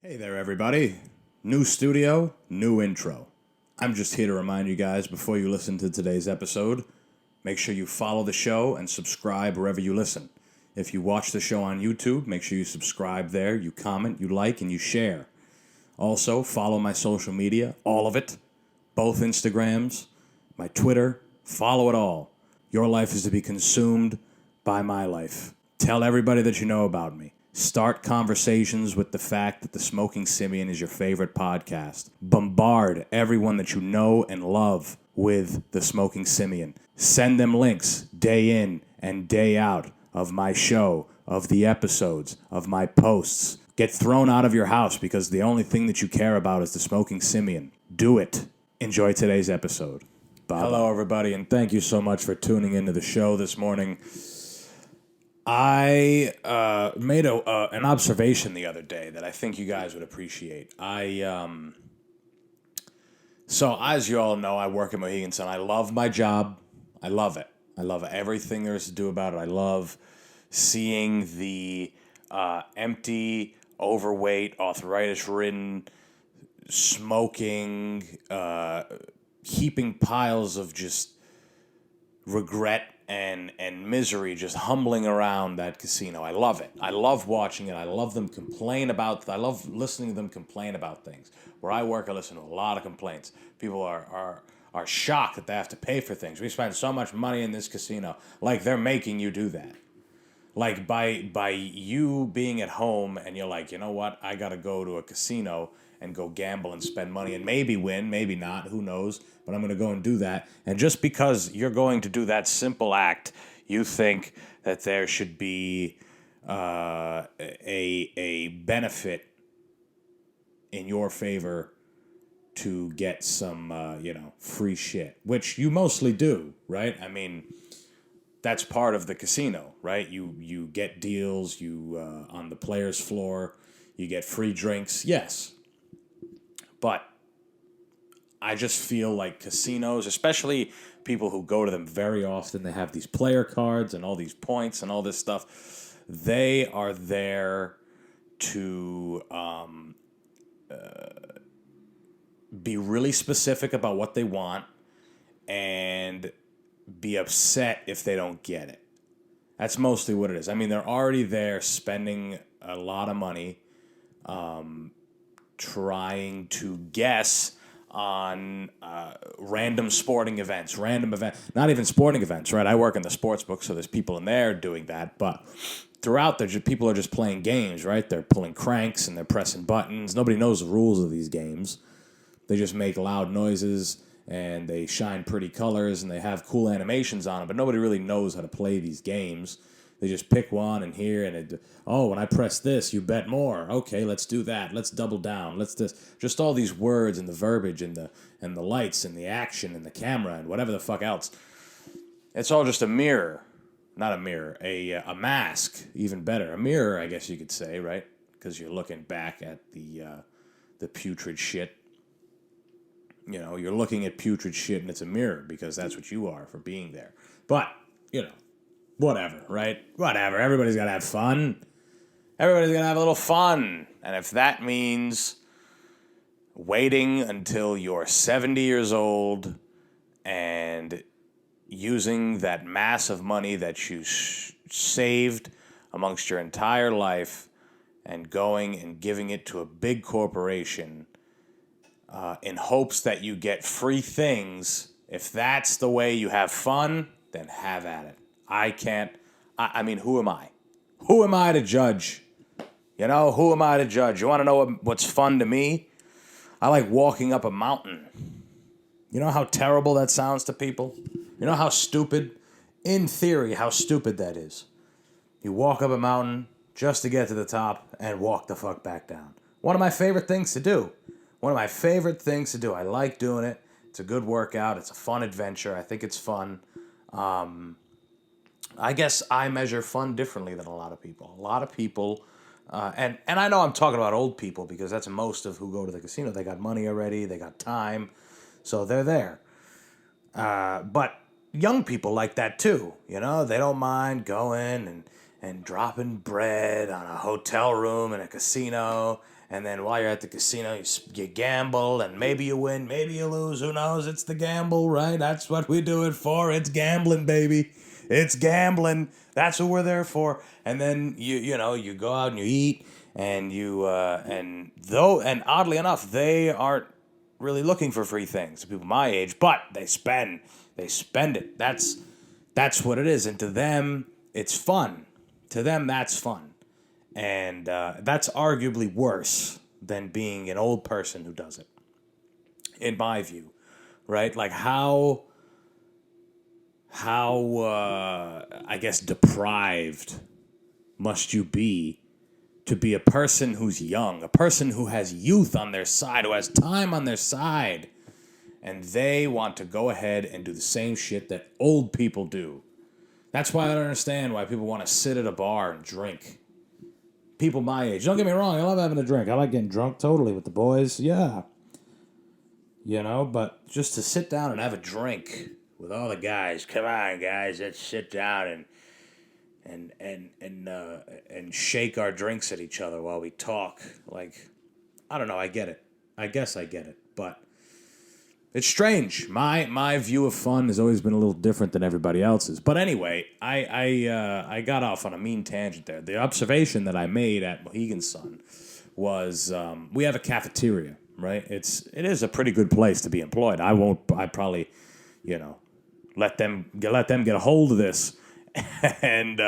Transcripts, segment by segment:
Hey there, everybody. New studio, new intro. I'm just here to remind you guys before you listen to today's episode, make sure you follow the show and subscribe wherever you listen. If you watch the show on YouTube, make sure you subscribe there, you comment, you like, and you share. Also, follow my social media, all of it, both Instagrams, my Twitter, follow it all. Your life is to be consumed by my life. Tell everybody that you know about me. Start conversations with the fact that the Smoking Simian is your favorite podcast. Bombard everyone that you know and love with the Smoking Simian. Send them links day in and day out of my show, of the episodes, of my posts. Get thrown out of your house because the only thing that you care about is the Smoking Simian. Do it. Enjoy today's episode. Bye. Hello, everybody, and thank you so much for tuning into the show this morning. I made an observation the other day that I think you guys would appreciate. So as you all know, I work at Mohegan Sun. I love my job. I love it. I love everything there is to do about it. I love seeing the empty, overweight, arthritis-ridden, smoking, heaping piles of just regret and misery just humbling around that casino. I love it. I love watching it. I love them complain about. I love listening to them complain about things. Where I work, I listen to a lot of complaints. People are shocked that they have to pay for things. We spend so much money in this casino. Like they're making you do that. Like by you being at home and you're like, you know what? I got to go to a casino and go gamble and spend money and maybe win, maybe not, who knows, but I'm going to go and do that. And just because you're going to do that simple act, you think that there should be a benefit in your favor to get some, free shit, which you mostly do, right? I mean, that's part of the casino, right? You get deals, you on the players' floor, you get free drinks, yes. But I just feel like casinos, especially people who go to them very often, they have these player cards and all these points and all this stuff. They are there to be really specific about what they want and be upset if they don't get it. That's mostly what it is. I mean, they're already there spending a lot of money trying to guess on random sporting events, not even sporting events, right? I work in the sports book, so there's people in there doing that, but throughout there, people are just playing games, right? They're pulling cranks and they're pressing buttons. Nobody knows the rules of these games. They just make loud noises and they shine pretty colors and they have cool animations on them, but nobody really knows how to play these games. They just pick one and here and when I press this, you bet more. Okay, let's do that. Let's double down. Let's this. Just all these words and the verbiage and the lights and the action and the camera and whatever the fuck else. It's all just a mirror. Not a mirror, a mask, even better. A mirror, I guess you could say, right? Because you're looking back at the putrid shit. You know, you're looking at putrid shit and it's a mirror because that's what you are for being there. But, whatever, right? Whatever. Everybody's got to have fun. Everybody's going to have a little fun. And if that means waiting until you're 70 years old and using that mass of money that you saved amongst your entire life and going and giving it to a big corporation in hopes that you get free things, if that's the way you have fun, then have at it. I mean, who am I? Who am I to judge? Who am I to judge? You want to know what's fun to me? I like walking up a mountain. You know how terrible that sounds to people? You know how stupid? In theory, how stupid that is. You walk up a mountain just to get to the top and walk the fuck back down. One of my favorite things to do. I like doing it. It's a good workout. It's a fun adventure. I think it's fun. I guess I measure fun differently than a lot of people. A lot of people, and I know I'm talking about old people because that's most of who go to the casino. They got money already. They got time. So they're there. But young people like that too. They don't mind going and dropping bread on a hotel room in a casino And then while you're at the casino, you gamble, and maybe you win, maybe you lose. Who knows? It's the gamble, right? That's what we do it for. It's gambling, baby. It's gambling. That's what we're there for. And then you go out and you eat, and and oddly enough, they aren't really looking for free things. People my age, but they spend it. That's what it is. And to them, it's fun. To them, that's fun. And that's arguably worse than being an old person who does it, in my view, right? Like how I guess deprived must you be to be a person who's young, a person who has youth on their side, who has time on their side, and they want to go ahead and do the same shit that old people do. That's why I don't understand why people want to sit at a bar and drink. People my age. Don't get me wrong, I love having a drink. I like getting drunk totally with the boys. Yeah. But just to sit down and have a drink with all the guys. Come on, guys, let's sit down and shake our drinks at each other while we talk. Like, I don't know, I get it. I guess I get it. But it's strange. My view of fun has always been a little different than everybody else's. But anyway, I got off on a mean tangent there. The observation that I made at Mohegan Sun was we have a cafeteria, right? It is a pretty good place to be employed. I probably, let them get a hold of this, and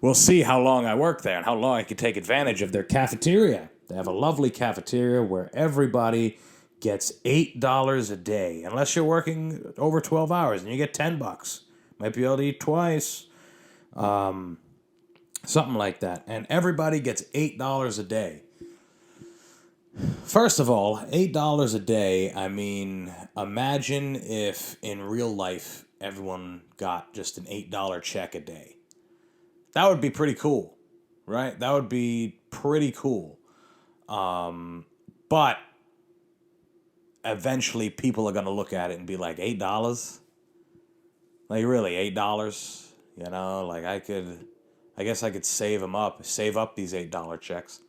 we'll see how long I work there and how long I can take advantage of their cafeteria. They have a lovely cafeteria where everybody gets $8 a day, unless you're working over 12 hours, and you get $10. Might be able to eat twice, something like that. And everybody gets $8 a day. First of all, $8 a day, I mean, imagine if in real life everyone got just an $8 check a day. That would be pretty cool, right? That would be pretty cool. But eventually people are going to look at it and be like, $8? Like, really, $8? Like I guess I could save up these $8 checks.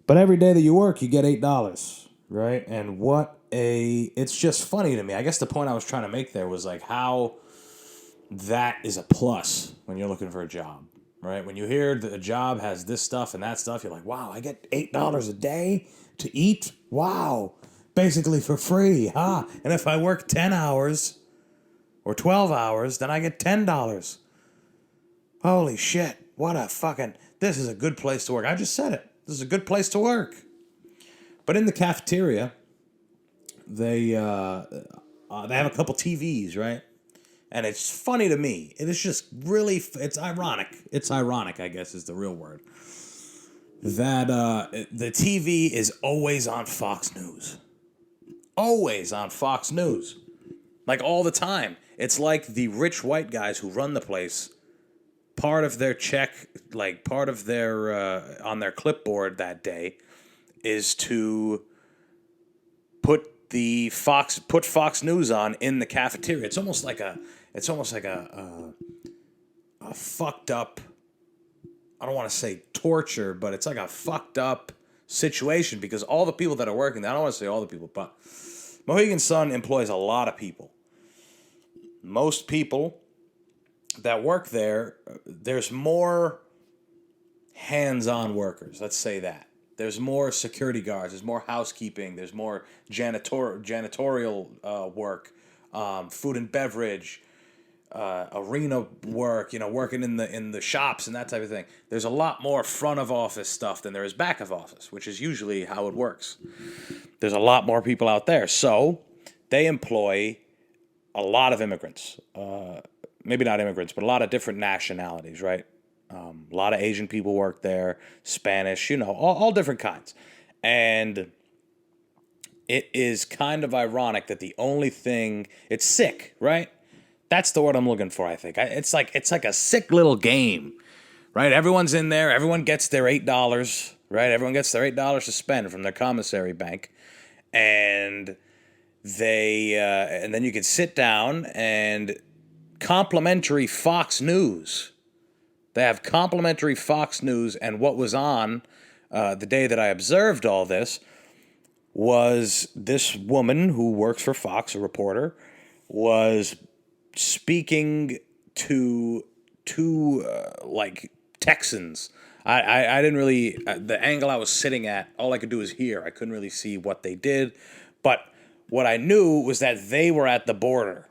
But every day that you work, you get $8, right? And it's just funny to me. I guess the point I was trying to make there was like how that is a plus when you're looking for a job, right? When you hear that a job has this stuff and that stuff, you're like, wow, I get $8 a day to eat? Wow. Basically for free, huh? And if I work 10 hours or 12 hours, then I get $10. Holy shit. This is a good place to work. I just said it. This is a good place to work. But in the cafeteria, they have a couple TVs, right? And it's funny to me. It is just really, it's ironic. It's ironic, I guess, is the real word. That the TV is always on Fox News. Always on Fox News. Like all the time. It's like the rich white guys who run the place, part of their check, like part of their, on their clipboard that day, is to put Fox News on in the cafeteria. It's almost like a fucked up, I don't want to say torture, but it's like a fucked up situation because all the people that are working there, I don't want to say all the people, but Mohegan Sun employs a lot of people. Most people that work there, there's more hands-on workers, let's say that. There's more security guards, there's more housekeeping, there's more janitorial work, food and beverage, arena work, working in the shops and that type of thing. There's a lot more front of office stuff than there is back of office, which is usually how it works. There's a lot more people out there. So they employ a lot of immigrants. Maybe not immigrants, but a lot of different nationalities, right? A lot of Asian people work there, Spanish, all different kinds. And it is kind of ironic that the only thing, it's sick, right? That's the word I'm looking for, I think. It's like a sick little game, right? Everyone's in there. Everyone gets their $8, right? Everyone gets their $8 to spend from their commissary bank. And and then you can sit down and complimentary Fox News. They have complimentary Fox News, and what was on the day that I observed all this, was this woman who works for Fox, a reporter, was speaking to two Texans. I didn't really, the angle I was sitting at, all I could do was hear. I couldn't really see what they did. But what I knew was that they were at the border,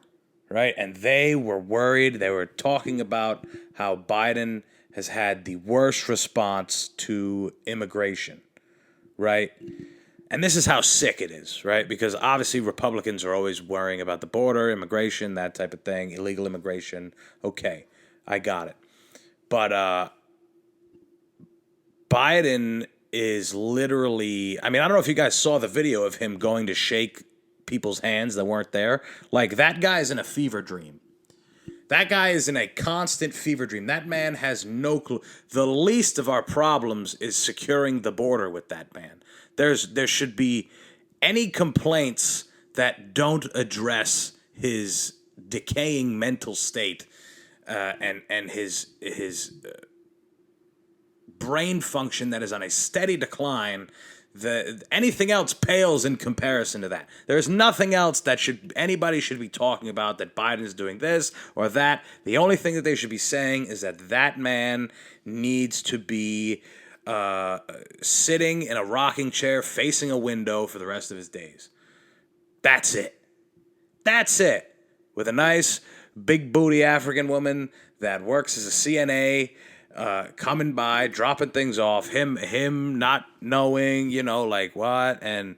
right? And they were worried. They were talking about how Biden has had the worst response to immigration, right? And this is how sick it is, right? Because obviously Republicans are always worrying about the border, immigration, that type of thing, illegal immigration. Okay, I got it. But Biden is literally, I mean, I don't know if you guys saw the video of him going to shake people's hands that weren't there. Like, that guy's in a fever dream. That guy is in a constant fever dream. That man has no clue. The least of our problems is securing the border with that man. There should be any complaints that don't address his decaying mental state and his brain function that is on a steady decline. Anything else pales in comparison to that. There's nothing else that anybody should be talking about that Biden is doing this or that. The only thing that they should be saying is that man needs to be sitting in a rocking chair facing a window for the rest of his days. That's it. That's it. With a nice big booty African woman that works as a CNA, coming by, dropping things off, him not knowing, like what, and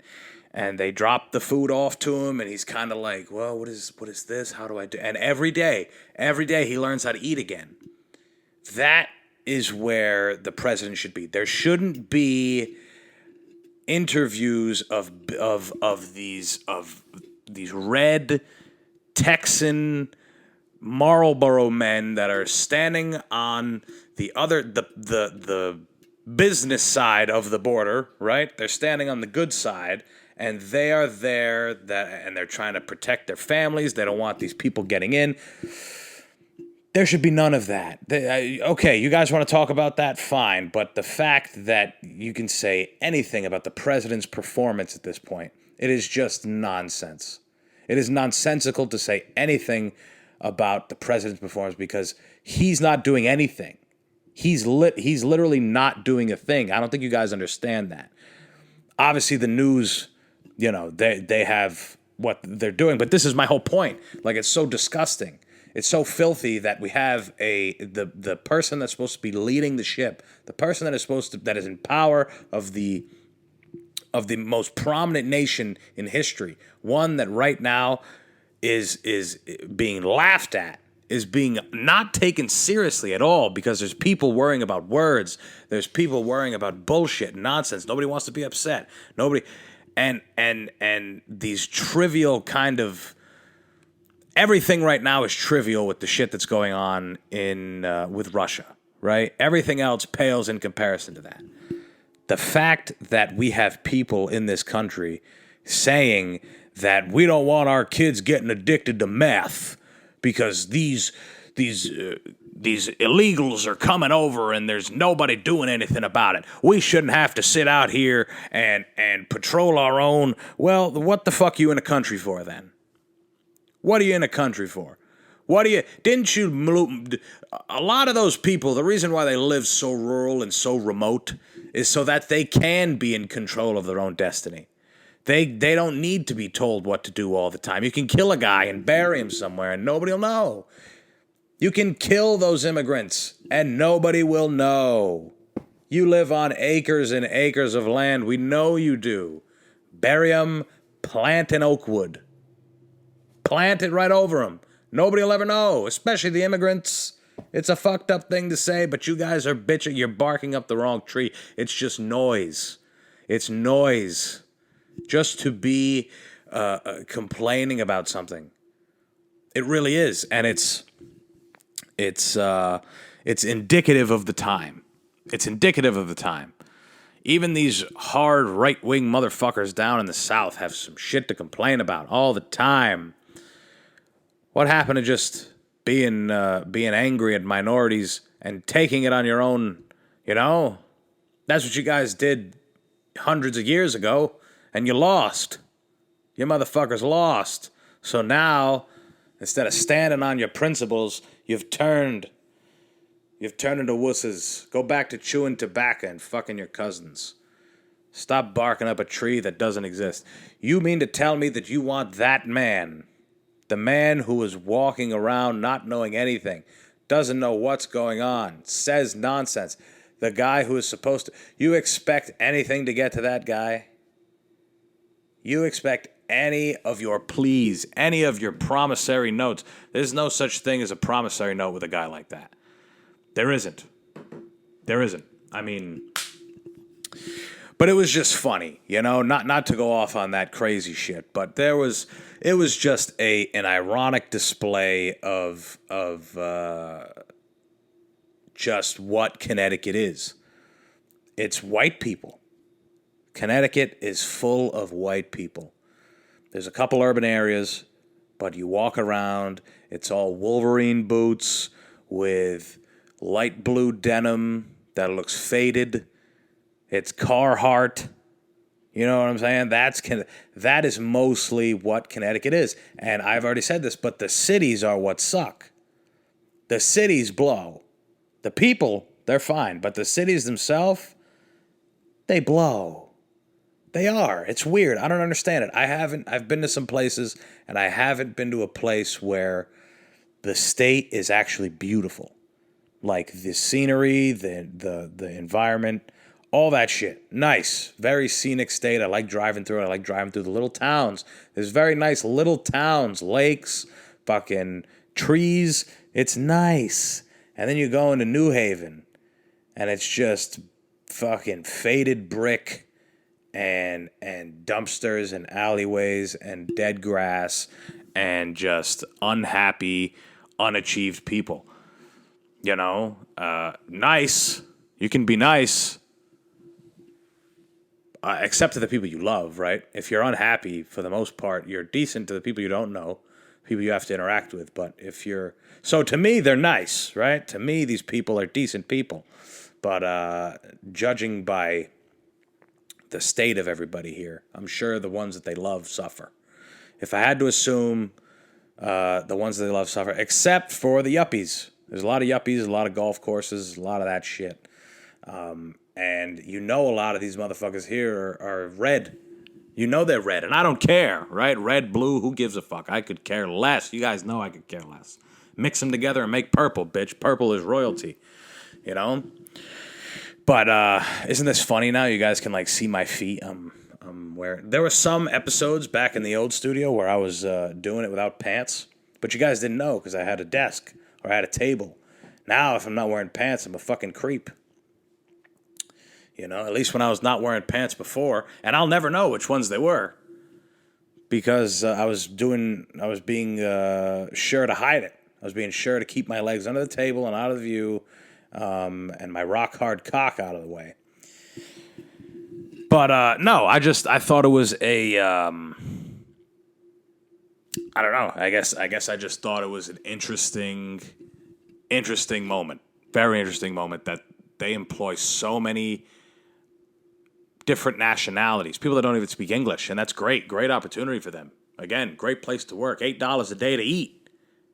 they drop the food off to him, and he's kind of like, well, what is this? How do I do? And every day he learns how to eat again. That is where the president should be. There shouldn't be interviews of these red Texan Marlboro men that are standing on the business side of the border, right? They're standing on the good side, and they are there and they're trying to protect their families. They don't want these people getting in. There should be none of that. Okay, you guys want to talk about that? Fine. But the fact that you can say anything about the president's performance at this point, it is just nonsense. It is nonsensical to say anything about the president's performance because he's not doing anything. He's literally not doing a thing. I don't think you guys understand that. Obviously, the news, they have what they're doing, but this is my whole point. Like, it's so disgusting. It's so filthy that we have the person that's supposed to be leading the ship, the person that is in power of the most prominent nation in history, one that right now is being laughed at, is being not taken seriously at all because there's people worrying about words, there's people worrying about bullshit and nonsense. Nobody wants to be upset. Nobody, and these trivial kind of. Everything right now is trivial with the shit that's going on with Russia, right? Everything else pales in comparison to that. The fact that we have people in this country saying that we don't want our kids getting addicted to meth because these illegals are coming over and there's nobody doing anything about it. We shouldn't have to sit out here and patrol our own. Well, what the fuck are you in a country for then? What are you in a country for? A lot of those people, the reason why they live so rural and so remote is so that they can be in control of their own destiny. They don't need to be told what to do all the time. You can kill a guy and bury him somewhere and nobody will know. You can kill those immigrants and nobody will know. You live on acres and acres of land. We know you do. Bury them, plant an oak wood. Plant it right over them. Nobody will ever know, especially the immigrants. It's a fucked up thing to say, but you guys are bitching. You're barking up the wrong tree. It's just noise. It's noise. Just to be complaining about something. It really is, and it's indicative of the time. It's indicative of the time. Even these hard right-wing motherfuckers down in the South have some shit to complain about all the time. What happened to just being angry at minorities and taking it on your own, That's what you guys did hundreds of years ago, and you lost. You motherfuckers lost. So now, instead of standing on your principles, you've turned into wusses. Go back to chewing tobacco and fucking your cousins. Stop barking up a tree that doesn't exist. You mean to tell me that you want that man, the man who is walking around not knowing anything, doesn't know what's going on, says nonsense, the guy who is supposed to... You expect anything to get to that guy? You expect any of your pleas, any of your promissory notes. There's no such thing as a promissory note with a guy like that. There isn't. I mean... But it was just funny, you know, not to go off on that crazy shit, but it was just an ironic display of just what Connecticut is. It's white people. Connecticut is full of white people. There's a couple urban areas, but you walk around, it's all Wolverine boots with light blue denim that looks faded. It's Carhartt. You know what I'm saying? That is mostly what Connecticut is. And I've already said this, but the cities are what suck. The cities blow. The people, they're fine. But the cities themselves, they blow. They are. It's weird. I don't understand it. I've been to some places, and I haven't been to a place where the state is actually beautiful. Like the scenery, the environment, all that shit. Nice. Very scenic state. I like driving through it. I like driving through the little towns. There's very nice little towns, lakes, fucking trees. It's nice. And then you go into New Haven, and it's just fucking faded brick and dumpsters and alleyways and dead grass and just unhappy, unachieved people. You know? Nice. You can be nice. Except to the people you love, right? If you're unhappy, for the most part, you're decent to the people you don't know, people you have to interact with. But if you're... So to me, they're nice, right? To me, these people are decent people. But judging by the state of everybody here, I'm sure the ones that they love suffer. If I had to assume, the ones that they love suffer, except for the yuppies. There's a lot of yuppies, a lot of golf courses, a lot of that shit. And you know a lot of these motherfuckers here are red. You know they're red, and I don't care, right? Red, blue, who gives a fuck? I could care less. You guys know I could care less. Mix them together and make purple, bitch. Purple is royalty, you know? But isn't this funny now? You guys can, like, see my feet. I'm wearing... There were some episodes back in the old studio where I was doing it without pants, but you guys didn't know because I had a desk or I had a table. Now, if I'm not wearing pants, I'm a fucking creep. You know, at least when I was not wearing pants before, and I'll never know which ones they were because I was being sure to hide it. I was being sure to keep my legs under the table and out of view, and my rock hard cock out of the way. But no, I thought it was a I don't know. I guess I just thought it was an interesting moment, very interesting moment that they employ so many different nationalities, people that don't even speak English, and that's great opportunity for them. Again, great place to work. $8 a day to eat.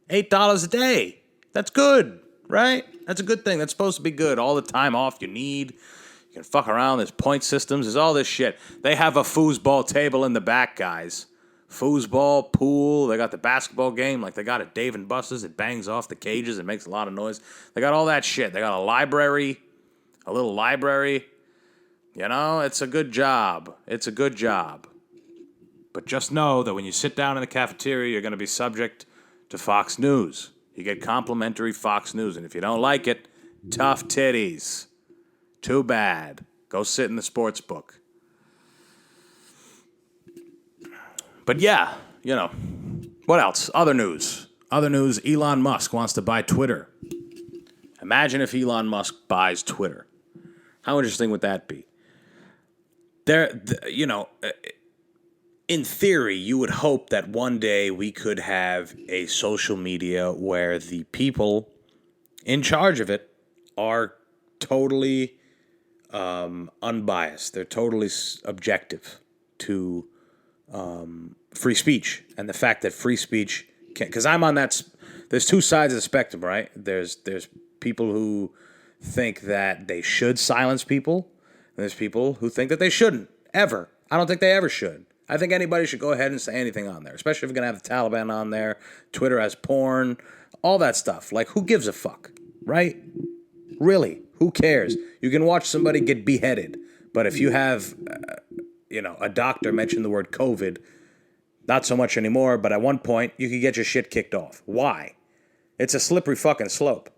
$8 a day. That's good, right? That's a good thing. That's supposed to be good. All the time off you need. You can fuck around. There's point systems. There's all this shit. They have a foosball table in the back, guys. Foosball, pool. They got the basketball game like they got at Dave & Buster's. It bangs off the cages. It makes a lot of noise. They got all that shit. They got a library, a little library. You know, it's a good job. It's a good job. But just know that when you sit down in the cafeteria, you're going to be subject to Fox News. You get complimentary Fox News. And if you don't like it, tough titties. Too bad. Go sit in the sports book. But yeah, you know, what else? Other news. Elon Musk wants to buy Twitter. Imagine if Elon Musk buys Twitter. How interesting would that be? You know, in theory, you would hope that one day we could have a social media where the people in charge of it are totally unbiased. They're totally objective to free speech and the fact that free speech can. Because I'm on that. There's two sides of the spectrum, right? There's people who think that they should silence people, and there's people who think that they shouldn't ever. I don't think they ever should. I think anybody should go ahead and say anything on there, especially if you're going to have the Taliban on there. Twitter has porn, all that stuff. Like, who gives a fuck, right? Really, who cares? You can watch somebody get beheaded, but if you have, a doctor mention the word COVID, not so much anymore, but at one point, you could get your shit kicked off. Why? It's a slippery fucking slope.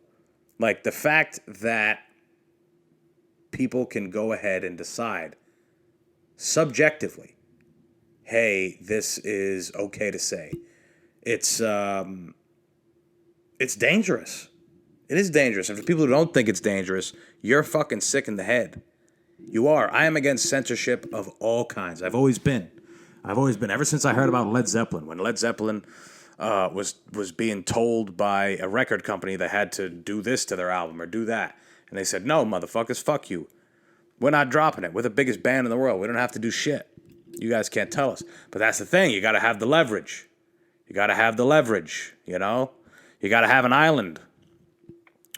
Like, the fact that people can go ahead and decide subjectively, hey, this is okay to say. It's dangerous. It is dangerous. And for people who don't think it's dangerous, you're fucking sick in the head. You are. I am against censorship of all kinds. I've always been. Ever since I heard about Led Zeppelin. When Led Zeppelin was being told by a record company they had to do this to their album or do that. And they said, no, motherfuckers, fuck you. We're not dropping it. We're the biggest band in the world. We don't have to do shit. You guys can't tell us. But that's the thing. You got to have the leverage. You got to have the leverage, You got to have an island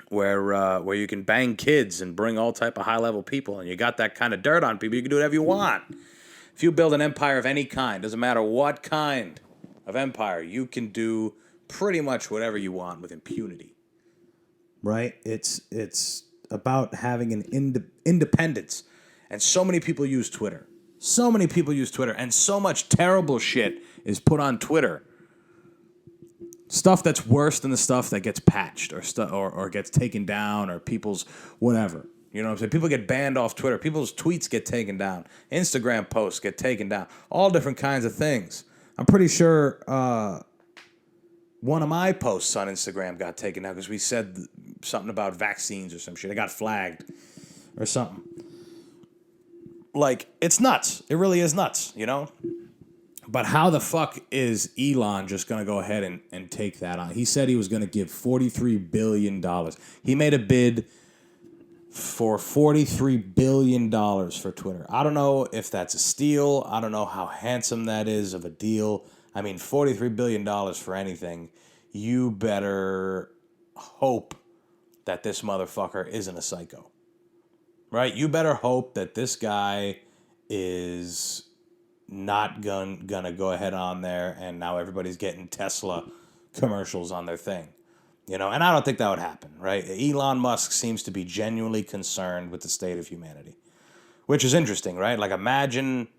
where you can bang kids and bring all type of high-level people, and you got that kind of dirt on people, you can do whatever you want. If you build an empire of any kind, doesn't matter what kind of empire, you can do pretty much whatever you want with impunity. Right? It's about having an independence. And so many people use Twitter. And so much terrible shit is put on Twitter. Stuff that's worse than the stuff that gets patched or gets taken down or people's whatever. You know what I'm saying? People get banned off Twitter. People's tweets get taken down. Instagram posts get taken down. All different kinds of things. I'm pretty sure one of my posts on Instagram got taken down because we said something about vaccines or some shit. It got flagged or something. Like, it's nuts. It really is nuts, But how the fuck is Elon just going to go ahead and take that on? He said he was going to give $43 billion. He made a bid for $43 billion for Twitter. I don't know if that's a steal. I don't know how handsome that is of a deal. I mean, $43 billion for anything. You better hope that this motherfucker isn't a psycho. Right? You better hope that this guy is not gonna go ahead on there and now everybody's getting Tesla commercials on their thing. And I don't think that would happen, right? Elon Musk seems to be genuinely concerned with the state of humanity, which is interesting, right? Like, imagine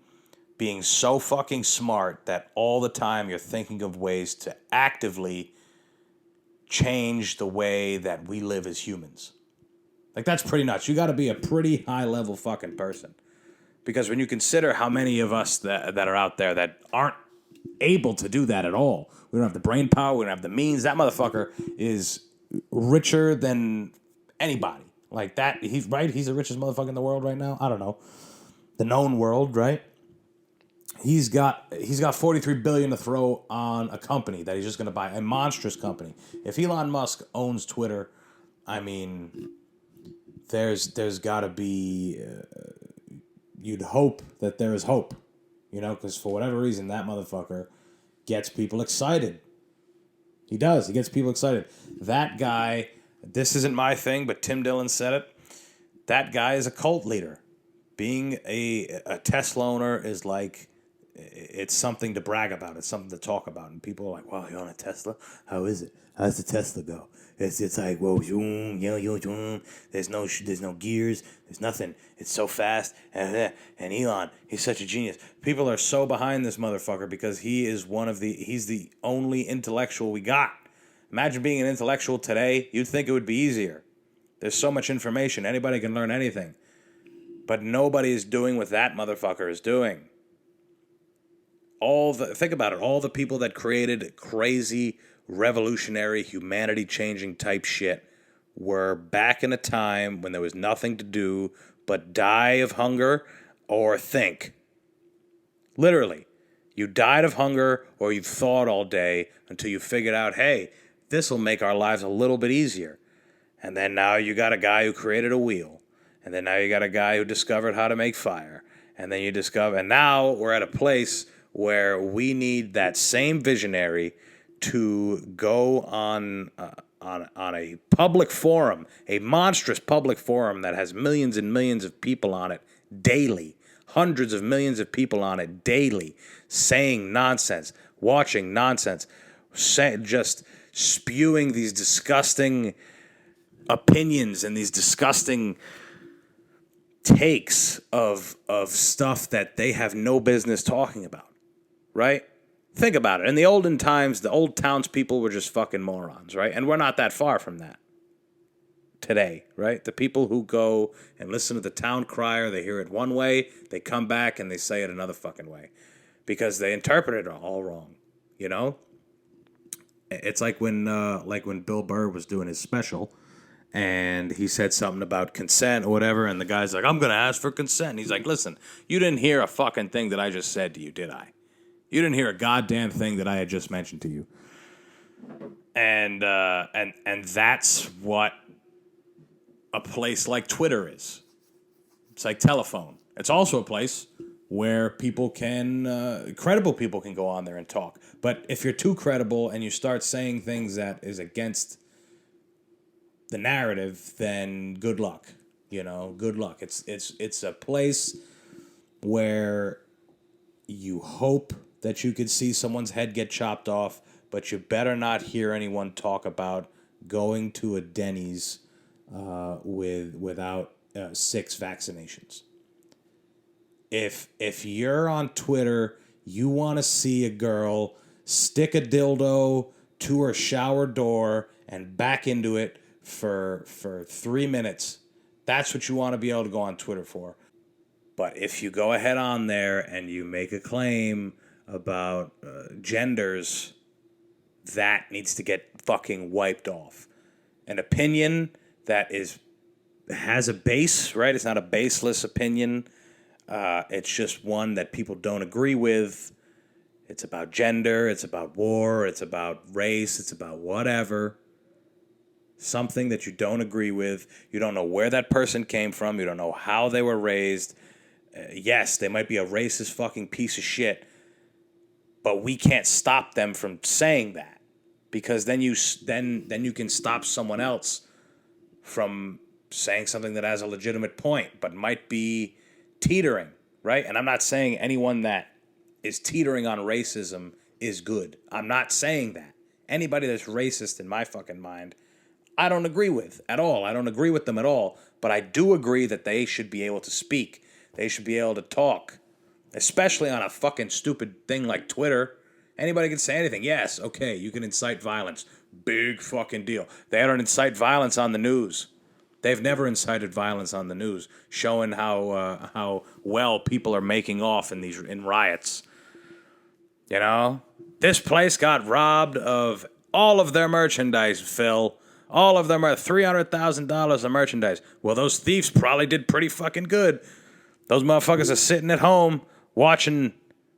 being so fucking smart that all the time you're thinking of ways to actively change the way that we live as humans. Like, that's pretty nuts. You got to be a pretty high-level fucking person. Because when you consider how many of us that are out there that aren't able to do that at all, we don't have the brain power, we don't have the means, that motherfucker is richer than anybody. Like that, he's the richest motherfucker in the world right now. I don't know. The known world, right? He's got $43 billion to throw on a company that he's just going to buy, a monstrous company. If Elon Musk owns Twitter, I mean, there's got to be... you'd hope that there is hope, because for whatever reason, that motherfucker gets people excited. He does. He gets people excited. That guy, this isn't my thing, but Tim Dillon said it. That guy is a cult leader. Being a Tesla owner is like, it's something to brag about. It's something to talk about. And people are like, wow, you own a Tesla? How is it? How's the Tesla go? It's like, whoa, there's no gears, there's nothing. It's so fast. And Elon, he's such a genius. People are so behind this motherfucker because he's the only intellectual we got. Imagine being an intellectual today. You'd think it would be easier. There's so much information. Anybody can learn anything. But nobody is doing what that motherfucker is doing. Think about it. All the people that created crazy, revolutionary, humanity-changing type shit were back in a time when there was nothing to do but die of hunger or think. Literally. You died of hunger or you thought all day until you figured out, hey, this will make our lives a little bit easier. And then now you got a guy who created a wheel. And then now you got a guy who discovered how to make fire. And then and now we're at a place where we need that same visionary to go on a public forum, a monstrous public forum that has millions and millions of people on it daily, hundreds of millions of people on it daily, saying nonsense, watching nonsense, just spewing these disgusting opinions and these disgusting takes of stuff that they have no business talking about, right? Think about it. In the olden times, the old townspeople were just fucking morons, right? And we're not that far from that today, right? The people who go and listen to the town crier, they hear it one way, they come back and they say it another fucking way because they interpret it all wrong, you know? It's like when Bill Burr was doing his special and he said something about consent or whatever, and the guy's like, I'm going to ask for consent. And he's like, listen, you didn't hear a fucking thing that I just said to you, did I? You didn't hear a goddamn thing that I had just mentioned to you. And that's what a place like Twitter is. It's like telephone. It's also a place where credible people can go on there and talk. But if you're too credible and you start saying things that is against the narrative, then good luck. Good luck. It's a place where you hope that you could see someone's head get chopped off, but you better not hear anyone talk about going to a Denny's without 6 vaccinations. If you're on Twitter, you want to see a girl stick a dildo to her shower door and back into it for 3 minutes, that's what you want to be able to go on Twitter for. But if you go ahead on there and you make a claim about genders, that needs to get fucking wiped off. An opinion that has a base, right? It's not a baseless opinion. It's just one that people don't agree with. It's about gender. It's about war. It's about race. It's about whatever. Something that you don't agree with. You don't know where that person came from. You don't know how they were raised. Yes, they might be a racist fucking piece of shit, but we can't stop them from saying that, because then you can stop someone else from saying something that has a legitimate point but might be teetering, right? And I'm not saying anyone that is teetering on racism is good. I'm not saying that. Anybody that's racist in my fucking mind, I don't agree with at all. I don't agree with them at all, but I do agree that they should be able to speak. They should be able to talk. Especially on a fucking stupid thing like Twitter. Anybody can say anything. Yes, okay, you can incite violence. Big fucking deal. They don't incite violence on the news. They've never incited violence on the news, showing how well people are making off in riots. This place got robbed of all of their merchandise, Phil. All of them are $300,000 of merchandise. Well, those thieves probably did pretty fucking good. Those motherfuckers are sitting at home watching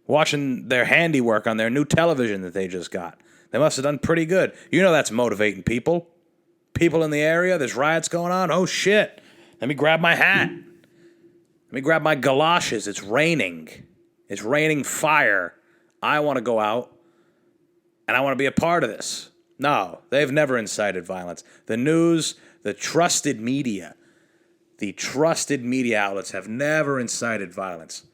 their handiwork on their new television that they just got. They must have done pretty good. That's motivating people. People in the area, there's riots going on. Oh, shit. Let me grab my hat. Let me grab my galoshes. It's raining. It's raining fire. I want to go out, and I want to be a part of this. No, they've never incited violence. The news, the trusted media outlets have never incited violence.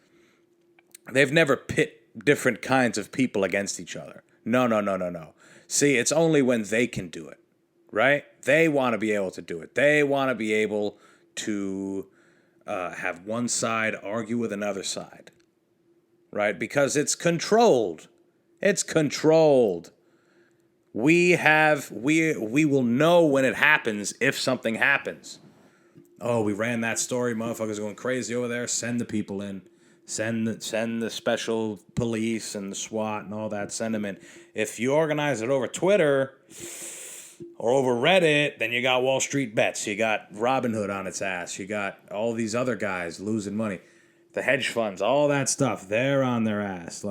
They've never pit different kinds of people against each other. No. See, it's only when they can do it, right? They want to be able to do it. They want to be able to have one side argue with another side, right? Because it's controlled. It's controlled. We will know when it happens if something happens. Oh, we ran that story. Motherfuckers going crazy over there. Send the people in. Send the special police and the SWAT and all that. Send them in. If you organize it over Twitter or over Reddit, then you got Wall Street Bets. You got Robinhood on its ass. You got all these other guys losing money. The hedge funds, all that stuff. They're on their ass.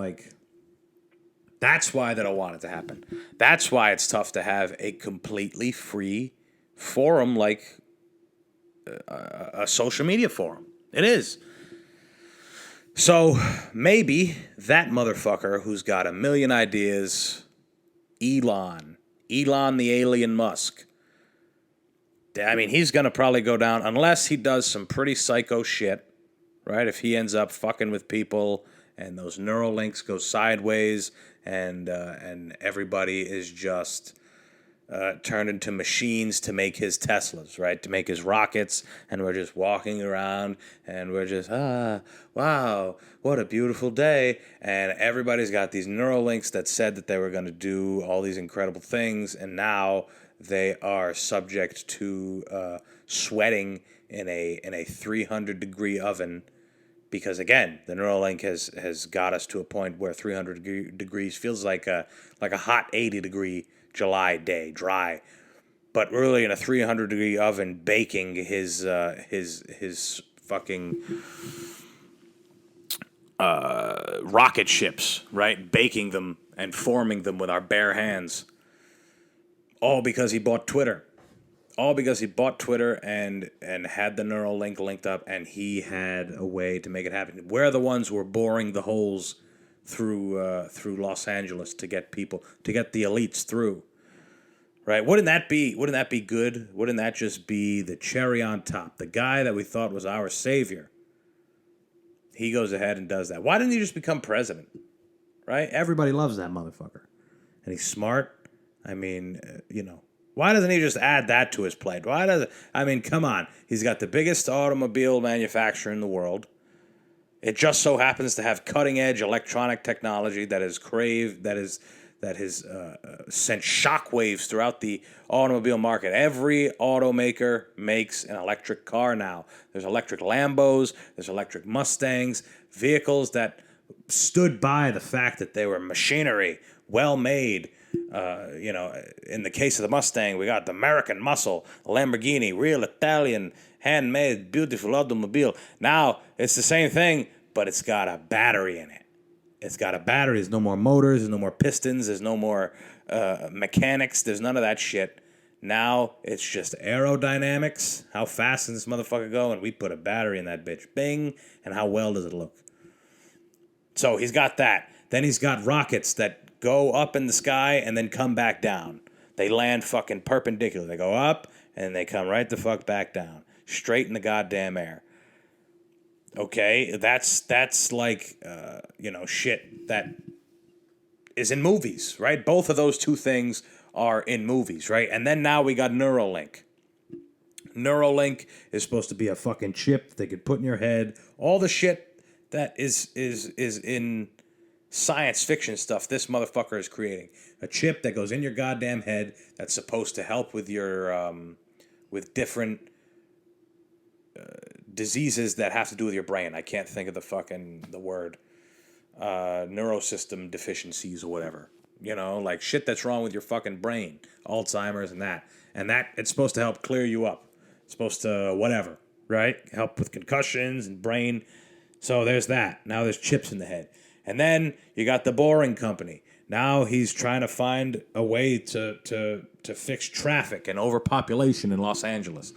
That's why they don't want it to happen. That's why it's tough to have a completely free forum like a social media forum. It is. So maybe that motherfucker who's got a million ideas, Elon the alien Musk, I mean, he's going to probably go down unless he does some pretty psycho shit, right? If he ends up fucking with people and those neural links go sideways and everybody is just turned into machines to make his Teslas, right? To make his rockets, and we're just walking around and we're just, wow, what a beautiful day. And everybody's got these neural links that said that they were going to do all these incredible things, and now they are subject to sweating in a 300-degree oven because, again, the Neuralink has got us to a point where 300 degrees feels like a hot 80-degree July day, dry. But really in a 300-degree oven baking his fucking rocket ships, right? Baking them and forming them with our bare hands. All because he bought Twitter. All because he bought Twitter and had the Neuralink linked up, and he had a way to make it happen. We're the ones who were boring the holes through Los Angeles to get the elites through. Right? Wouldn't that be good? Wouldn't that just be the cherry on top? The guy that we thought was our savior. He goes ahead and does that. Why didn't he just become president? Right? Everybody loves that motherfucker. And he's smart. I mean, why doesn't he just add that to his plate? Come on. He's got the biggest automobile manufacturer in the world. It just so happens to have cutting-edge electronic technology that has sent shockwaves throughout the automobile market. Every automaker makes an electric car now. There's electric Lambos, there's electric Mustangs, vehicles that stood by the fact that they were machinery, well-made. In the case of the Mustang, we got the American muscle, Lamborghini, real Italian, handmade, beautiful automobile. Now, it's the same thing, but it's got a battery in it. It's got a battery. There's no more motors. There's no more pistons. There's no more mechanics. There's none of that shit. Now, it's just aerodynamics. How fast can this motherfucker go? And we put a battery in that bitch. Bing. And how well does it look? So he's got that. Then he's got rockets that go up in the sky and then come back down. They land fucking perpendicular. They go up and they come right the fuck back down. Straight in the goddamn air. Okay, that's like, shit that is in movies, right? Both of those two things are in movies, right? And then now we got Neuralink. Neuralink is supposed to be a fucking chip they could put in your head. All the shit that is in science fiction stuff this motherfucker is creating. A chip that goes in your goddamn head that's supposed to help with your with different diseases that have to do with your brain. I can't think of the word. Neurosystem deficiencies or whatever. Like shit that's wrong with your fucking brain. Alzheimer's and that. And that, it's supposed to help clear you up. It's supposed to whatever, right? Help with concussions and brain. So there's that. Now there's chips in the head. And then you got the Boring Company. Now he's trying to find a way to fix traffic and overpopulation in Los Angeles.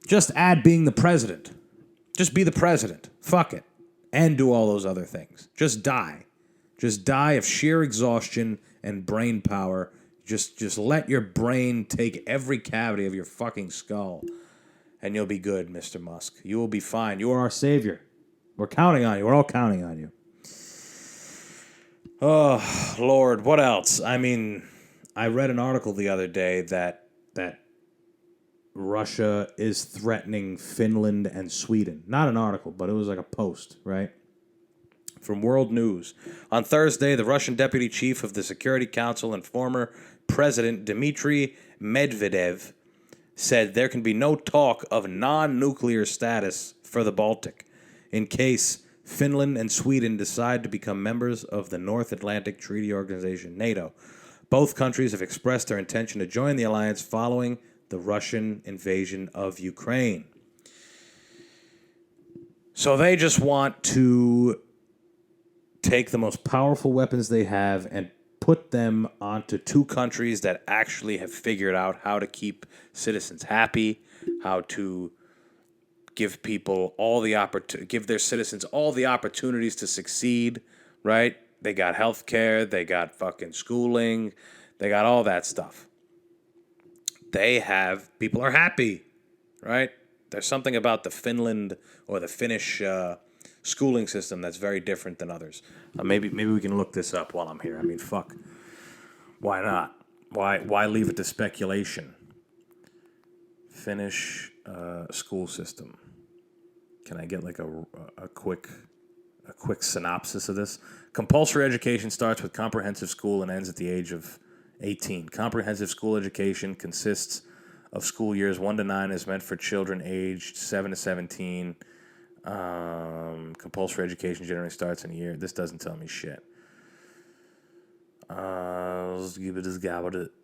Just add being the president. Just be the president. Fuck it. And do all those other things. Just die. Just die of sheer exhaustion and brain power. Just let your brain take every cavity of your fucking skull. And you'll be good, Mr. Musk. You will be fine. You are our savior. We're counting on you. We're all counting on you. Oh, Lord, what else? I mean, I read an article the other day that Russia is threatening Finland and Sweden. Not an article, but it was like a post, right? From World News. On Thursday, the Russian deputy chief of the Security Council and former president Dmitry Medvedev said there can be no talk of non-nuclear status for the Baltic in case Finland and Sweden decide to become members of the North Atlantic Treaty Organization, NATO. Both countries have expressed their intention to join the alliance following the Russian invasion of Ukraine. So they just want to take the most powerful weapons they have and put them onto two countries that actually have figured out how to keep citizens happy, how to give give their citizens all the opportunities to succeed, right? They got healthcare, they got fucking schooling, they got all that stuff. People are happy, right? There's something about the Finland or the Finnish schooling system that's very different than others. Maybe we can look this up while I'm here. I mean, fuck. Why not? Why leave it to speculation? Finnish school system. Can I get like a quick synopsis of this? Compulsory education starts with comprehensive school and ends at the age of 18. Comprehensive school education consists of school years 1 to 9, is meant for children aged 7 to 17. Compulsory education generally starts in a year. This doesn't tell me shit.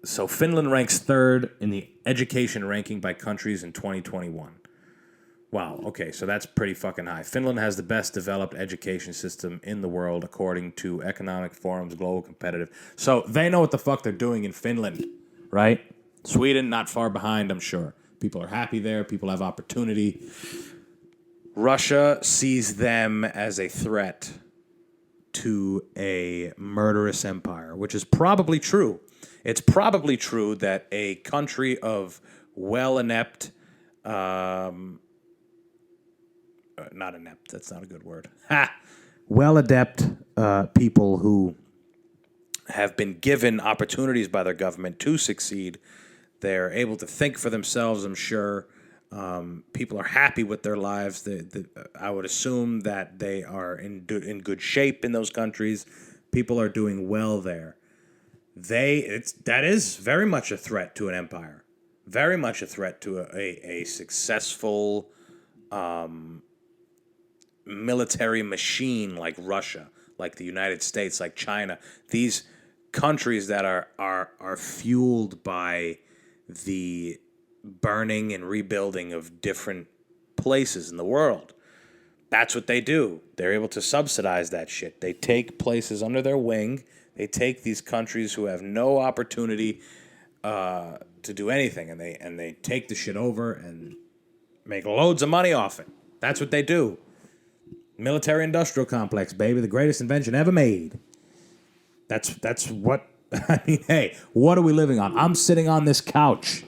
So Finland ranks third in the education ranking by countries in 2021. Wow, okay, so that's pretty fucking high. Finland has the best developed education system in the world, according to Economic Forum's Global Competitive. So they know what the fuck they're doing in Finland, right? Sweden, not far behind, I'm sure. People are happy there. People have opportunity. Russia sees them as a threat to a murderous empire, which is probably true. It's probably true that a country of well-inept... not inept, that's not a good word. Well-adept people who have been given opportunities by their government to succeed. They're able to think for themselves, I'm sure. People are happy with their lives. I would assume that they are in good shape in those countries. People are doing well there. That is very much a threat to an empire. Very much a threat to a successful military machine like Russia, like the United States, like China. These countries that are fueled by the burning and rebuilding of different places in the world. That's what they do. They're able to subsidize that shit. They take places under their wing. They take these countries who have no opportunity to do anything, and they take the shit over and make loads of money off it. That's what they do. Military-industrial complex, baby. The greatest invention ever made. That's what... I mean, hey, what are we living on? I'm sitting on this couch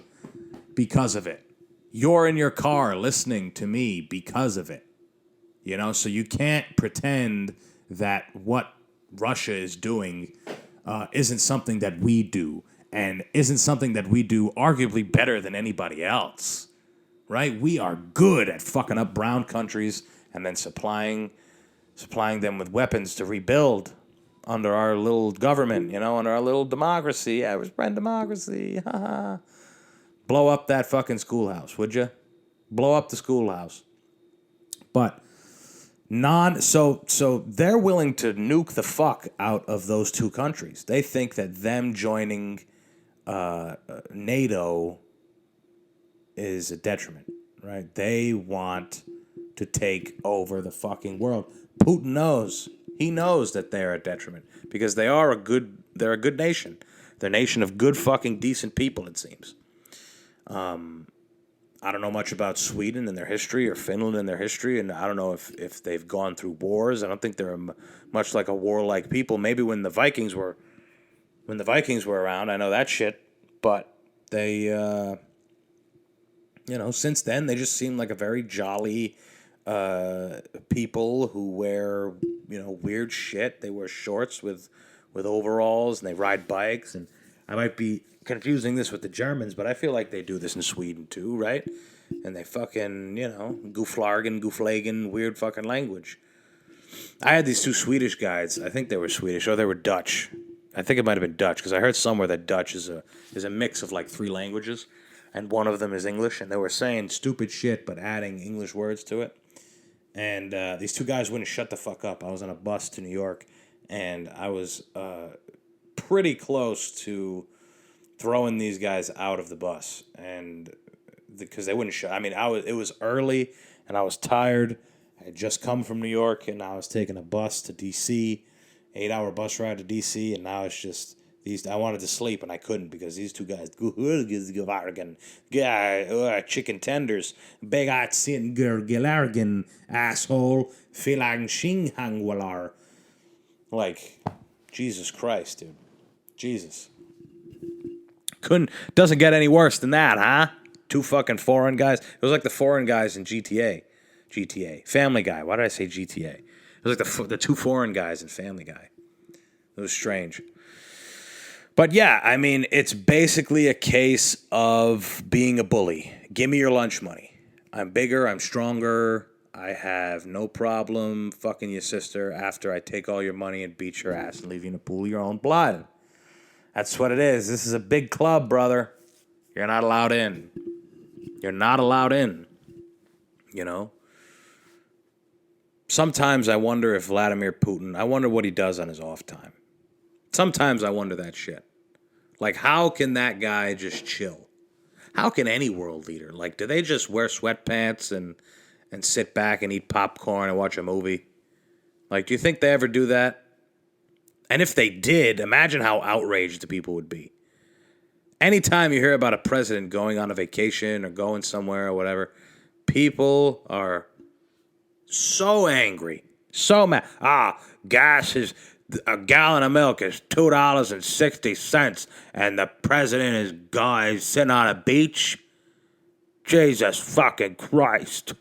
because of it. You're in your car listening to me because of it. You know, so you can't pretend that what Russia is doing isn't something that we do, and isn't something that we do arguably better than anybody else. Right? We are good at fucking up brown countries and then supplying them with weapons to rebuild under our little government, you know, under our little democracy. Yeah, we're spreading democracy. Blow up that fucking schoolhouse, would you? Blow up the schoolhouse. But so they're willing to nuke the fuck out of those two countries. They think that them joining NATO is a detriment, right? They want to take over the fucking world. Putin knows. He knows that they're a detriment because they're a good nation. They're a nation of good fucking decent people, it seems. I don't know much about Sweden and their history or Finland and their history, and I don't know if they've gone through wars. I don't think they're much like a warlike people. Maybe when the Vikings were around, I know that shit, but they since then they just seem like a very jolly people who wear weird shit. They wear shorts with overalls and they ride bikes, and I might be confusing this with the Germans, but I feel like they do this in Sweden too, right? And they fucking, gooflagen, weird fucking language. I had these two Swedish guys. I think they were Swedish, or they were Dutch. I think it might have been Dutch, because I heard somewhere that Dutch is a mix of like 3 languages, and one of them is English, and they were saying stupid shit, but adding English words to it. And these two guys wouldn't shut the fuck up. I was on a bus to New York, and I was pretty close to throwing these guys out of the bus, and because they wouldn't shut. I mean, it was early, and I was tired. I had just come from New York, and I was taking a bus to D.C., 8-hour bus ride to D.C., and now it's just I wanted to sleep and I couldn't because these two guys, chicken tenders, big at sin gergelargen asshole, filang shinghangwalar. Like, Jesus Christ, dude. Jesus. Doesn't get any worse than that, huh? Two fucking foreign guys. It was like the foreign guys in GTA. Family Guy. Why did I say GTA? It was like the two foreign guys in Family Guy. It was strange. But yeah, I mean, it's basically a case of being a bully. Give me your lunch money. I'm bigger, I'm stronger, I have no problem fucking your sister after I take all your money and beat your ass and leave you in a pool of your own blood. That's what it is. This is a big club, brother. You're not allowed in. You're not allowed in. You know? Sometimes I wonder if Vladimir Putin, I wonder what he does on his off time. Sometimes I wonder that shit. Like, how can that guy just chill? How can any world leader? Like, do they just wear sweatpants and sit back and eat popcorn and watch a movie? Like, do you think they ever do that? And if they did, imagine how outraged the people would be. Anytime you hear about a president going on a vacation or going somewhere or whatever, people are so angry, so mad. Gas is... A gallon of milk is $2.60, and the president is gone. He's sitting on a beach. Jesus fucking Christ.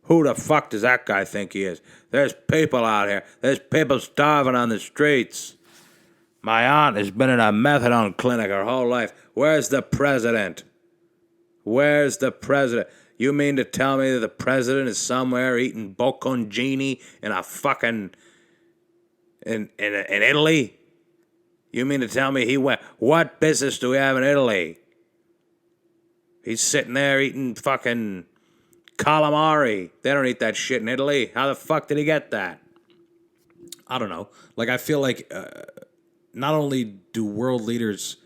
Who the fuck does that guy think he is? There's people out here. There's people starving on the streets. My aunt has been in a methadone clinic her whole life. Where's the president? Where's the president? You mean to tell me that the president is somewhere eating bocconcini in a fucking... In Italy? You mean to tell me he went... What business do we have in Italy? He's sitting there eating fucking calamari. They don't eat that shit in Italy. How the fuck did he get that? I don't know. Like, I feel like not only do world leaders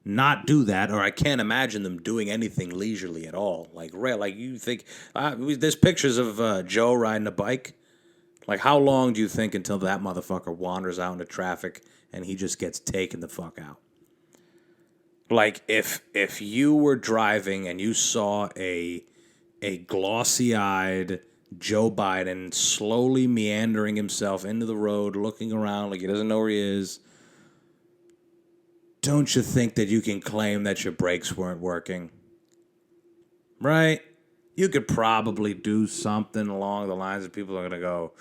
not do that, or I can't imagine them doing anything leisurely at all. Like you think... there's pictures of Joe riding a bike. Like, how long do you think until that motherfucker wanders out into traffic and he just gets taken the fuck out? Like, if you were driving and you saw a glossy-eyed Joe Biden slowly meandering himself into the road, looking around like he doesn't know where he is, don't you think that you can claim that your brakes weren't working? Right? You could probably do something along the lines of people are going to go,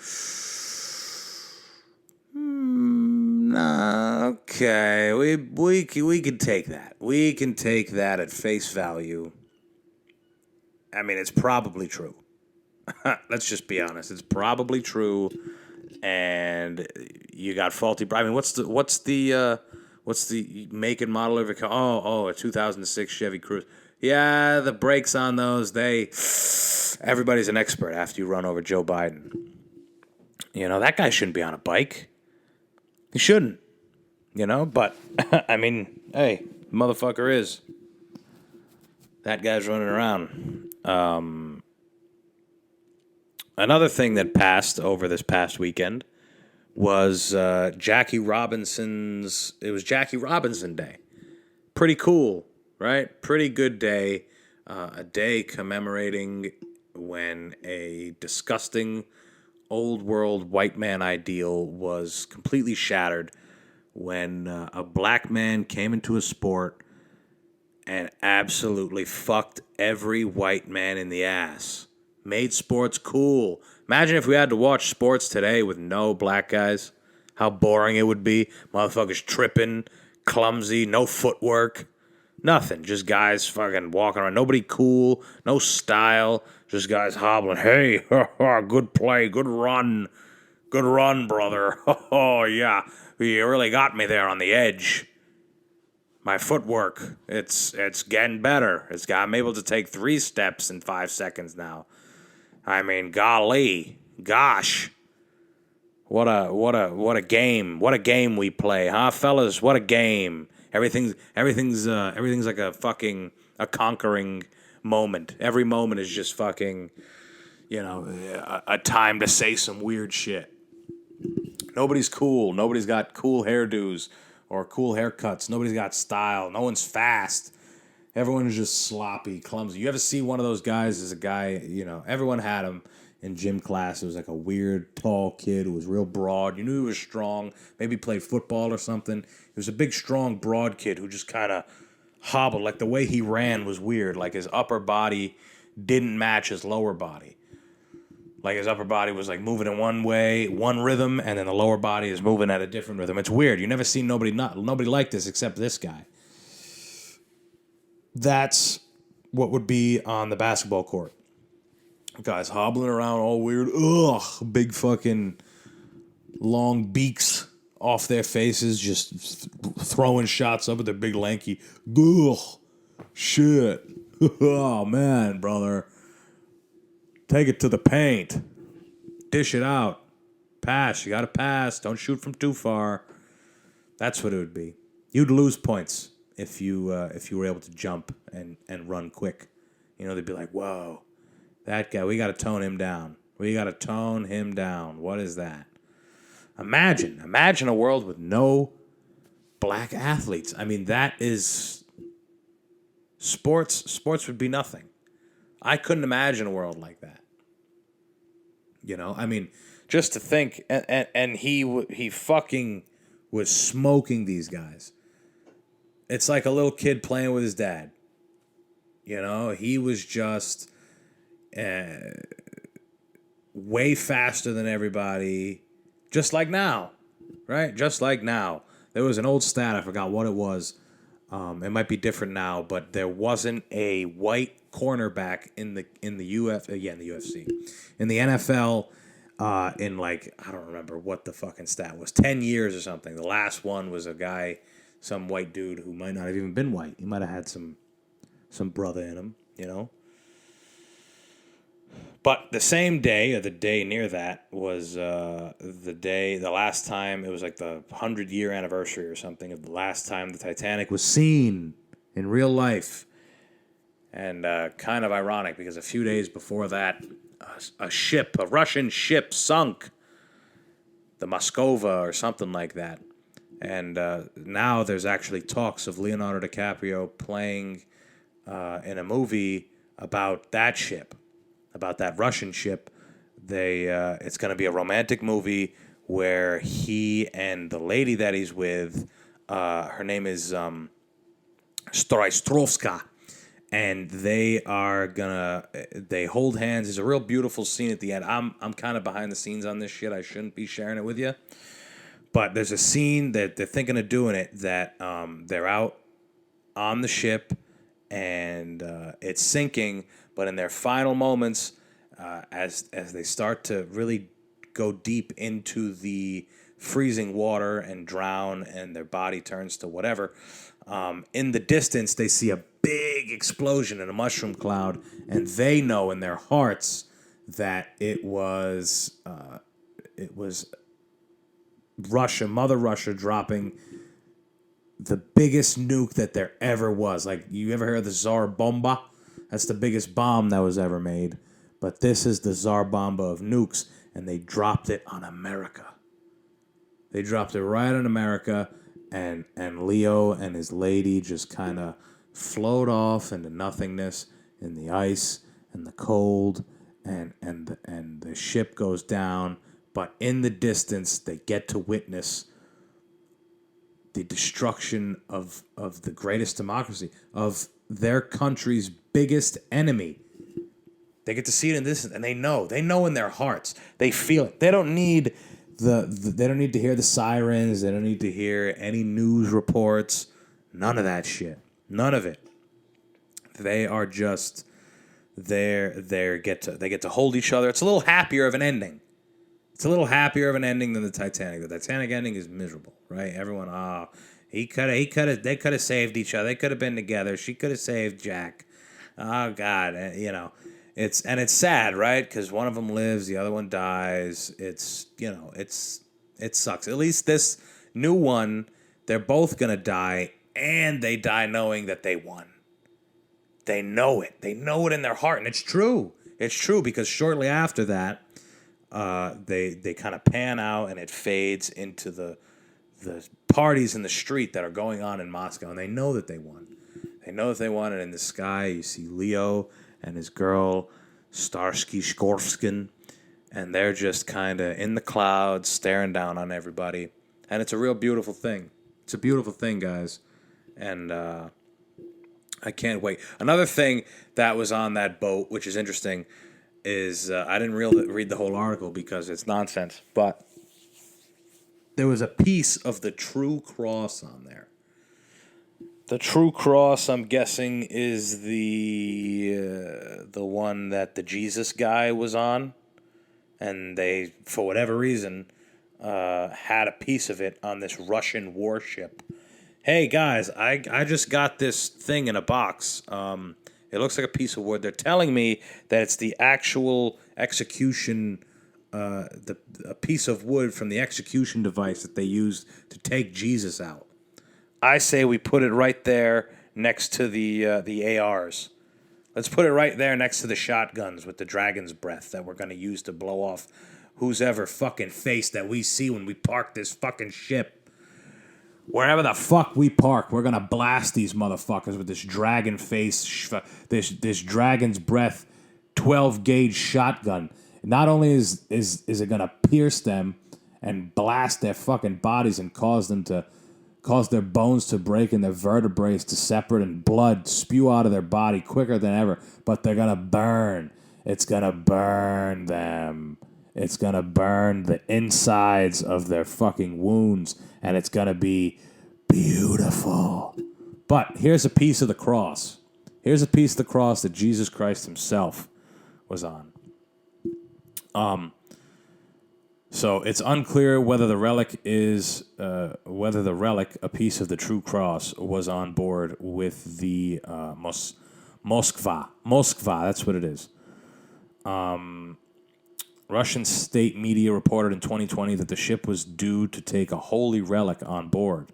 okay, we can take that. We can take that at face value. I mean, it's probably true. Let's just be honest. It's probably true, and you got faulty. I mean, what's the make and model of your car? A 2006 Chevy Cruze. Yeah, the brakes on those, everybody's an expert after you run over Joe Biden. You know, that guy shouldn't be on a bike. He shouldn't. You know, but, I mean, hey, motherfucker is. That guy's running around. Another thing that passed over this past weekend was Jackie Robinson's... It was Jackie Robinson Day. Pretty cool. Right? Pretty good day. A day commemorating when a disgusting old world white man ideal was completely shattered when a black man came into a sport and absolutely fucked every white man in the ass. Made sports cool. Imagine if we had to watch sports today with no black guys. How boring it would be. Motherfuckers tripping, clumsy, no footwork. Nothing. Just guys fucking walking around. Nobody cool. No style. Just guys hobbling. Hey, good play. Good run. Good run, brother. Oh, yeah. You really got me there on the edge. My footwork. It's getting better. I'm able to take 3 steps in 5 seconds now. I mean, golly. Gosh. What a game. What a game we play, huh, fellas? What a game. Everything's like a conquering moment. Every moment is just fucking, a time to say some weird shit. Nobody's cool. Nobody's got cool hairdos or cool haircuts. Nobody's got style. No one's fast. Everyone is just sloppy, clumsy. You ever see one of those guys as a guy, everyone had him in gym class. It was like a weird, tall kid who was real broad. You knew he was strong. Maybe played football or something. He was a big, strong, broad kid who just kind of hobbled. Like the way he ran was weird. Like his upper body didn't match his lower body. Like his upper body was like moving in one way, one rhythm, and then the lower body is moving at a different rhythm. It's weird. You never see nobody like this except this guy. That's what would be on the basketball court. Guys hobbling around all weird. Ugh, big fucking long beaks off their faces, just throwing shots up with their big lanky. Ugh, shit. Oh, man, brother. Take it to the paint. Dish it out. Pass. You got to pass. Don't shoot from too far. That's what it would be. You'd lose points if you were able to jump and run quick. They'd be like, whoa, that guy, we got to tone him down. We got to tone him down. What is that? Imagine a world with no black athletes. I mean, that is sports. Sports would be nothing. I couldn't imagine a world like that. I mean, just to think, and he fucking was smoking these guys. It's like a little kid playing with his dad. He was just way faster than everybody, just like now, right? Just like now. There was an old stat, I forgot what it was. It might be different now, but there wasn't a white cornerback in the UFC, in the NFL, in like, I don't remember what the fucking stat was, 10 years or something. The last one was a guy, some white dude who might not have even been white. He might have had some brother in him, But the same day, or the day near that, was the last time, it was like the 100-year anniversary or something of the last time the Titanic was seen in real life. And kind of ironic, because a few days before that, a Russian ship sunk, the Moskva or something like that. And now there's actually talks of Leonardo DiCaprio playing in a movie about that ship, about that Russian ship. It's going to be a romantic movie where he and the lady that he's with, her name is Stoistrovska, and they hold hands. It's a real beautiful scene at the end. I'm kind of behind the scenes on this shit. I shouldn't be sharing it with you. But there's a scene that they're thinking of doing it that they're out on the ship and it's sinking, but in their final moments, as they start to really go deep into the freezing water and drown and their body turns to whatever, in the distance they see a big explosion in a mushroom cloud, and they know in their hearts that it was Russia, Mother Russia, dropping the biggest nuke that there ever was. Like, you ever heard of the Tsar Bomba? That's the biggest bomb that was ever made. But this is the Tsar Bomba of nukes, and they dropped it on America. They dropped it right on America, and Leo and his lady just kind of float off into nothingness in the ice and the cold, and the ship goes down. But in the distance, they get to witness the destruction of the greatest democracy, of their country's biggest enemy. They get to see it in this, and they know in their hearts. They feel it. They don't need they don't need to hear the sirens. They don't need to hear any news reports. None of that shit. None of it. They are just there. They get to hold each other. It's a little happier of an ending. It's a little happier of an ending than the Titanic. The Titanic ending is miserable, right? Everyone, they could have saved each other. They could have been together. She could have saved Jack. Oh God, it's sad, right? Because one of them lives, the other one dies. It sucks. At least this new one, they're both gonna die, and they die knowing that they won. They know it. They know it in their heart, and it's true. It's true because shortly after that, they kind of pan out and it fades into the parties in the street that are going on in Moscow, and they know that they won. They know that they won, and in the sky you see Leo and his girl Starsky Skorskin, and they're just kind of in the clouds staring down on everybody, and it's a real beautiful thing. It's a beautiful thing, guys, and I can't wait. Another thing that was on that boat, which is interesting, is I didn't read the whole article because it's nonsense, but there was a piece of the True Cross on there. The True Cross, I'm guessing, is the one that the Jesus guy was on, and they, for whatever reason, had a piece of it on this Russian warship. Hey guys, I just got this thing in a box. It looks like a piece of wood. They're telling me that it's the actual execution, a piece of wood from the execution device that they used to take Jesus out. I say we put it right there next to the ARs. Let's put it right there next to the shotguns with the dragon's breath that we're going to use to blow off whose ever fucking face that we see when we park this fucking ship. Wherever the fuck we park, we're going to blast these motherfuckers with this dragon face, this dragon's breath 12-gauge shotgun. Not only is it going to pierce them and blast their fucking bodies and cause their bones to break and their vertebrae to separate and blood spew out of their body quicker than ever, but they're going to burn. It's going to burn them. It's going to burn the insides of their fucking wounds, and it's going to be beautiful. But here's a piece of the cross. Here's a piece of the cross that Jesus Christ himself was on. So it's unclear whether the relic, a piece of the True Cross, was on board with the Moskva. Moskva, that's what it is. Russian state media reported in 2020 that the ship was due to take a holy relic on board.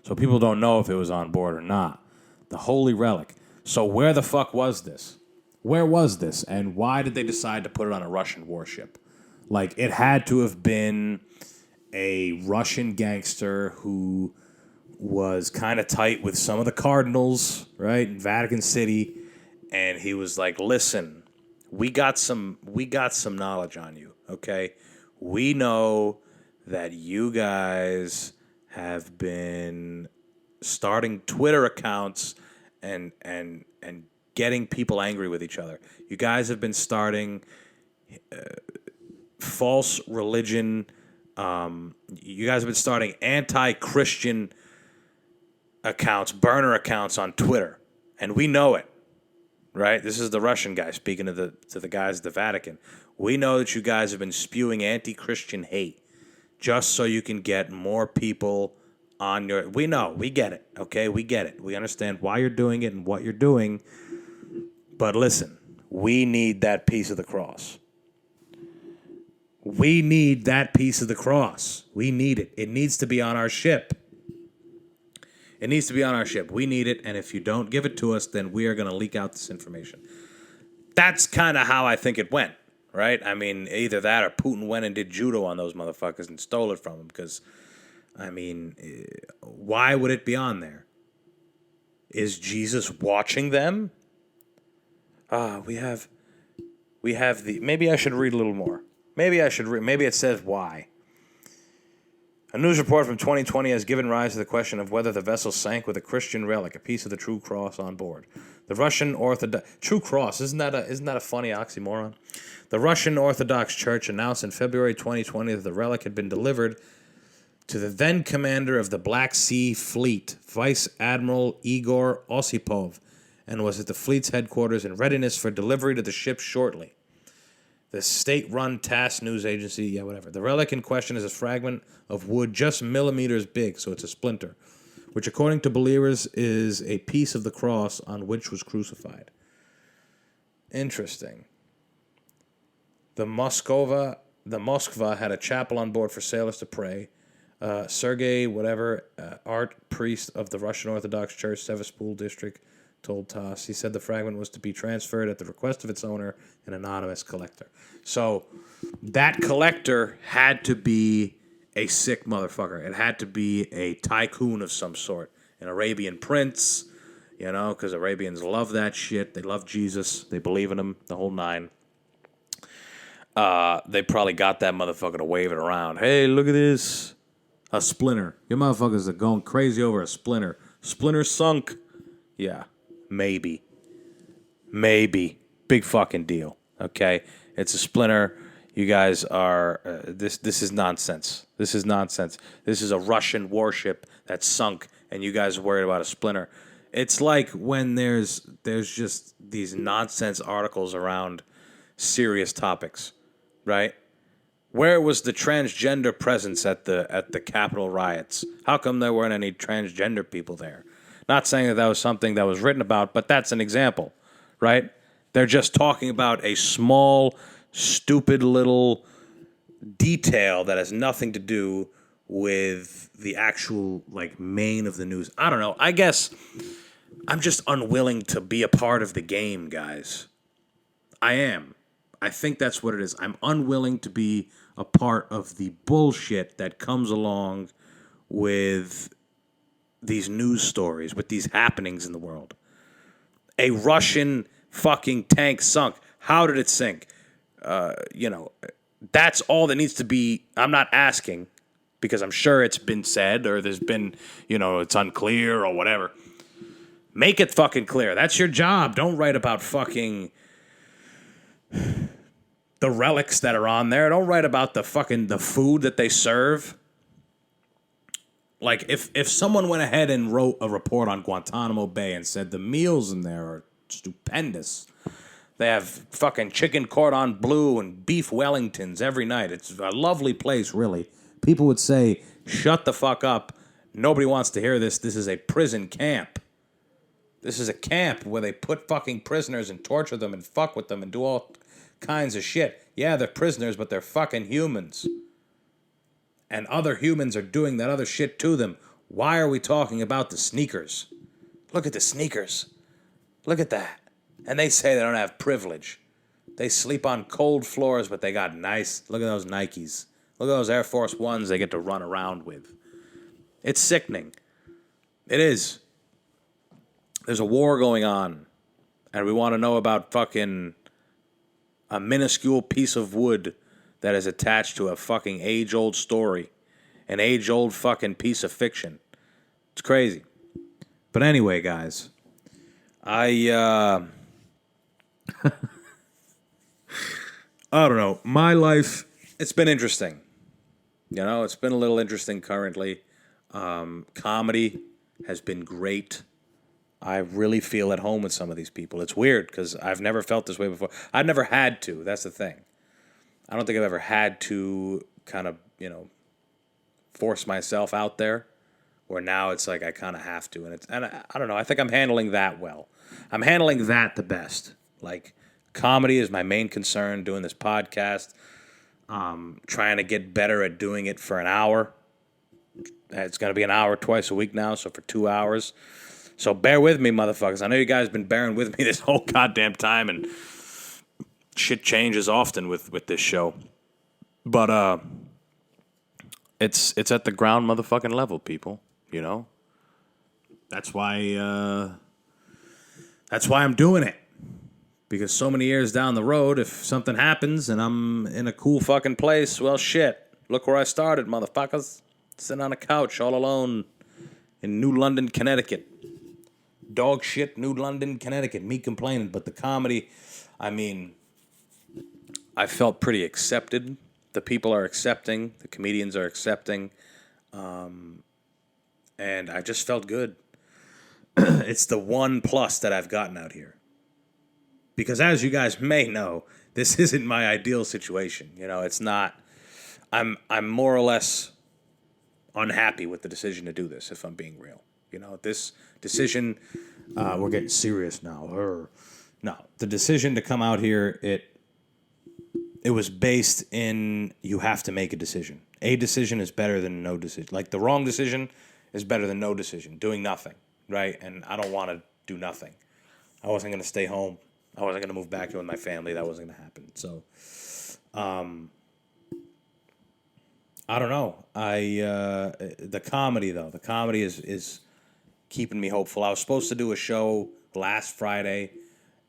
So people don't know if it was on board or not. The holy relic. So where the fuck was this? Where was this? And why did they decide to put it on a Russian warship? Like, it had to have been a Russian gangster who was kind of tight with some of the cardinals, right, in Vatican City, and he was like, listen, we got some knowledge on you, okay? We know that you guys have been starting Twitter accounts and getting people angry with each other. You guys have been starting false religion. You guys have been starting anti-Christian accounts, burner accounts on Twitter, and we know it, right? This is the Russian guy speaking to the guys at the Vatican. We know that you guys have been spewing anti-Christian hate just so you can get more people on your... We know. We get it, okay? We get it. We understand why you're doing it and what you're doing. But listen, we need that piece of the cross. We need that piece of the cross. We need it. It needs to be on our ship. It needs to be on our ship. We need it, and if you don't give it to us, then we are going to leak out this information. That's kind of how I think it went, right? I mean, either that or Putin went and did judo on those motherfuckers and stole it from them because, I mean, why would it be on there? Is Jesus watching them? We have the... Maybe I should read a little more. Maybe it says why. A news report from 2020 has given rise to the question of whether the vessel sank with a Christian relic, a piece of the True Cross, on board. The Russian Orthodox... True Cross, isn't that a funny oxymoron? The Russian Orthodox Church announced in February 2020 that the relic had been delivered to the then commander of the Black Sea Fleet, Vice Admiral Igor Osipov, and was at the fleet's headquarters in readiness for delivery to the ship shortly. The state-run TASS news agency, The relic in question is a fragment of wood just millimeters big, so it's a splinter, which according to believers is a piece of the cross on which was crucified. Interesting. The Moskva had a chapel on board for sailors to pray. Sergei, art priest of the Russian Orthodox Church, Sevastopol district, told TASS. He said the fragment was to be transferred at the request of its owner, an anonymous collector. So that collector had to be a sick motherfucker. It had to be a tycoon of some sort, an Arabian prince, you know, because Arabians love that shit. They love Jesus. They believe in him, the whole nine. They probably got that motherfucker to wave it around. Hey, look at this. A splinter. You motherfuckers are going crazy over a splinter. Splinter sunk. Yeah, maybe. Maybe. Big fucking deal. Okay? It's a splinter. You guys are... This is nonsense. This is nonsense. This is a Russian warship that sunk, and you guys are worried about a splinter. It's like when there's just these nonsense articles around serious topics, right? Where was the transgender presence at the Capitol riots? How come there weren't any transgender people there? Not saying that was something that was written about, but that's an example, right? They're just talking about a small, stupid little detail that has nothing to do with the actual, like, main of the news. I don't know. I guess I'm just unwilling to be a part of the game, guys. I am. I think that's what it is. I'm unwilling to be a part of the bullshit that comes along with these news stories, with these happenings in the world. A Russian fucking tank sunk. How did it sink? That's all that needs to be. I'm not asking because I'm sure it's been said or there's been, it's unclear or whatever. Make it fucking clear. That's your job. Don't write about fucking the relics that are on there. Don't write about the food that they serve. Like, if someone went ahead and wrote a report on Guantanamo Bay and said the meals in there are stupendous. They have fucking chicken cordon bleu and beef Wellingtons every night. It's a lovely place, really. People would say, shut the fuck up. Nobody wants to hear this. This is a prison camp. This is a camp where they put fucking prisoners and torture them and fuck with them and do all kinds of shit. Yeah, they're prisoners, but they're fucking humans. And other humans are doing that other shit to them. Why are we talking about the sneakers? Look at the sneakers. Look at that. And they say they don't have privilege. They sleep on cold floors, but they got nice. Look at those Nikes. Look at those Air Force Ones they get to run around with. It's sickening. It is. There's a war going on. And we want to know about fucking a minuscule piece of wood that is attached to a fucking age-old story. An age-old fucking piece of fiction. It's crazy. But anyway, guys. I don't know. My life, it's been interesting. It's been a little interesting currently. Comedy has been great. I really feel at home with some of these people. It's weird because I've never felt this way before. I've never had to. That's the thing. I don't think I've ever had to kind of, force myself out there. Where now it's like I kind of have to. And I don't know. I think I'm handling that well. I'm handling that the best. Like, comedy is my main concern, doing this podcast. Trying to get better at doing it for an hour. It's going to be an hour twice a week now, so for 2 hours. So bear with me, motherfuckers. I know you guys have been bearing with me this whole goddamn time, and shit changes often with this show. But it's at the ground motherfucking level, people. That's why I'm doing it. Because so many years down the road, if something happens and I'm in a cool fucking place, well, shit. Look where I started, motherfuckers. Sitting on a couch all alone in New London, Connecticut. Dog shit, New London, Connecticut. Me complaining. But the comedy, I felt pretty accepted. The people are accepting. The comedians are accepting. And I just felt good. It's the one plus that I've gotten out here. Because as you guys may know, this isn't my ideal situation. It's not. I'm more or less unhappy with the decision to do this, if I'm being real. This decision, we're getting serious now. No, the decision to come out here, it was based in you have to make a decision. A decision is better than no decision. Like, the wrong decision is better than no decision, doing nothing, right? And I don't want to do nothing. I wasn't going to stay home. I wasn't going to move back in with my family. That wasn't going to happen. So, I don't know. The comedy though. The comedy is keeping me hopeful. I was supposed to do a show last Friday,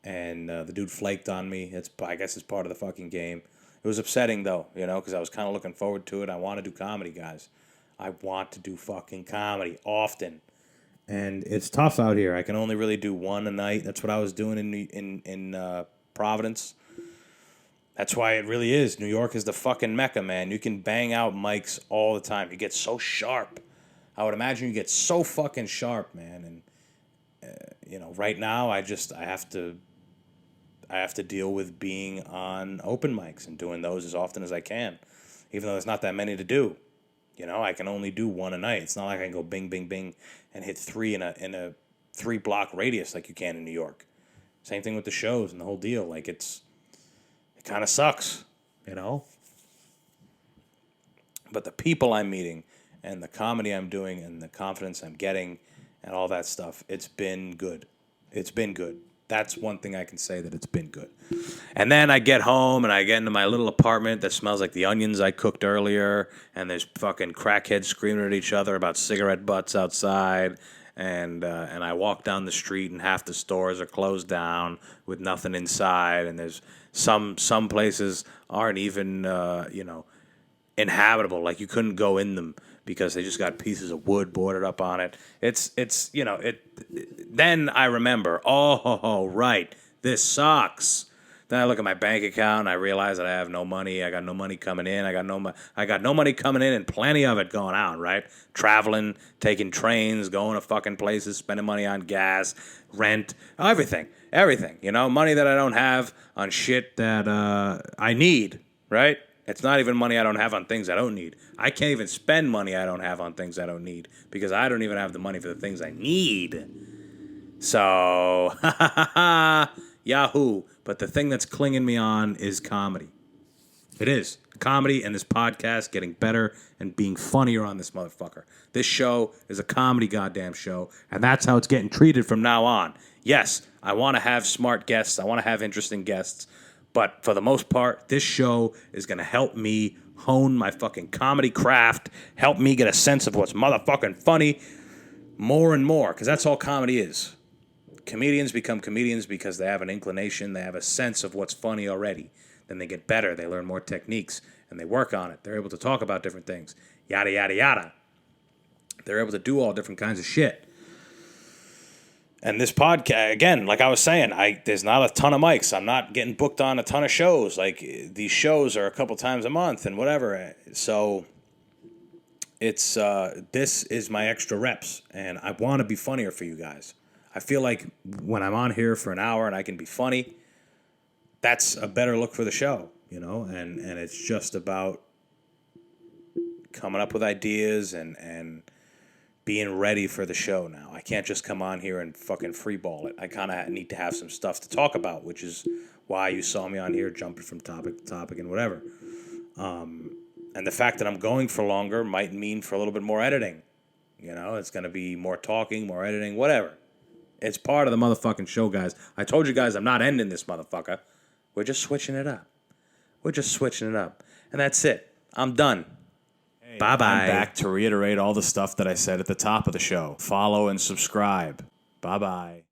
and the dude flaked on me. I guess it's part of the fucking game. It was upsetting though, because I was kind of looking forward to it. I want to do comedy, guys. I want to do fucking comedy often, and it's tough out here. I can only really do one a night. That's what I was doing in Providence. That's why it really is. New York is the fucking mecca, man. You can bang out mics all the time. You get so sharp. I would imagine you get so fucking sharp, man. And right now I have to deal with being on open mics and doing those as often as I can, even though there's not that many to do. I can only do one a night. It's not like I can go bing, bing, bing and hit three in a 3-block radius like you can in New York. Same thing with the shows and the whole deal. Like it kind of sucks, But the people I'm meeting and the comedy I'm doing and the confidence I'm getting and all that stuff, it's been good. It's been good. That's one thing I can say, that it's been good. And then I get home and I get into my little apartment that smells like the onions I cooked earlier, and there's fucking crackheads screaming at each other about cigarette butts outside. And I walk down the street and half the stores are closed down with nothing inside, and there's some places aren't even inhabitable. Like you couldn't go in them because they just got pieces of wood boarded up on it. It's Then I remember, oh right, this sucks. Then I look at my bank account and I realize that I have no money. I got no money coming in. I got no money coming in, and plenty of it going out, right? Traveling, taking trains, going to fucking places, spending money on gas, rent, everything. Money that I don't have on shit that I need, right? It's not even money I don't have on things I don't need. I can't even spend money I don't have on things I don't need because I don't even have the money for the things I need. So, Yahoo. But the thing that's clinging me on is comedy. It is. Comedy and this podcast getting better and being funnier on this motherfucker. This show is a comedy goddamn show, and that's how it's getting treated from now on. Yes, I want to have smart guests. I want to have interesting guests. But for the most part, this show is going to help me hone my fucking comedy craft, help me get a sense of what's motherfucking funny more and more, because that's all comedy is. Comedians become comedians because they have an inclination, they have a sense of what's funny already. Then they get better, they learn more techniques, and they work on it. They're able to talk about different things, yada, yada, yada. They're able to do all different kinds of shit. And this podcast, again, like I was saying, there's not a ton of mics. I'm not getting booked on a ton of shows. Like, these shows are a couple times a month and whatever. So it's this is my extra reps, and I want to be funnier for you guys. I feel like when I'm on here for an hour and I can be funny, that's a better look for the show, and it's just about coming up with ideas and being ready for the show now. I can't just come on here and fucking freeball it. I kind of need to have some stuff to talk about, which is why you saw me on here jumping from topic to topic and whatever. And the fact that I'm going for longer might mean for a little bit more editing. It's going to be more talking, more editing, whatever. It's part of the motherfucking show, guys. I told you guys I'm not ending this motherfucker. We're just switching it up. And that's it. I'm done. Hey, bye-bye. I'm back to reiterate all the stuff that I said at the top of the show. Follow and subscribe. Bye-bye.